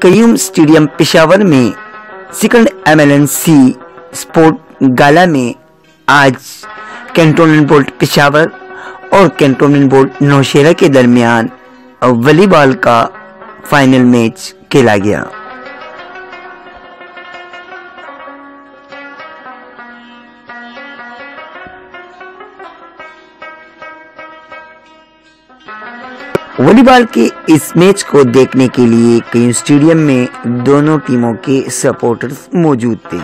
Qayyum stadium Peshawar में second MLNC sport गाला में आज कैंटोनमेंट बोर्ड पेशावर और कैंटोनमेंट बोर्ड नौशेरा के दरमियान वॉलीबॉल का फाइनल मैच खेला गया। वॉलीबॉल के इस मैच को देखने के लिए कई स्टेडियम में दोनों टीमों के सपोर्टर्स मौजूद थे।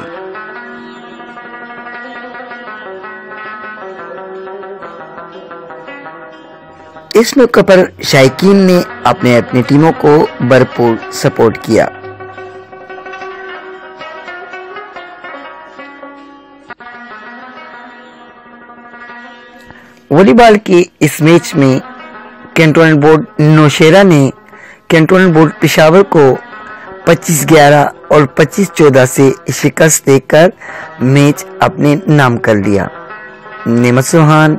इस मौके पर शायकीन ने अपने अपने टीमों को भरपूर सपोर्ट किया। वॉलीबॉल के इस मैच में कैंटोनमेंट बोर्ड नौशेरा ने कैंटोनमेंट बोर्ड पेशावर को 25-11 और 25-14 से शिकस्त देकर मैच अपने नाम कर लिया। नेमत सुहान,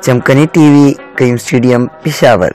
चमकनी टीवी, कयूम स्टेडियम पेशावर।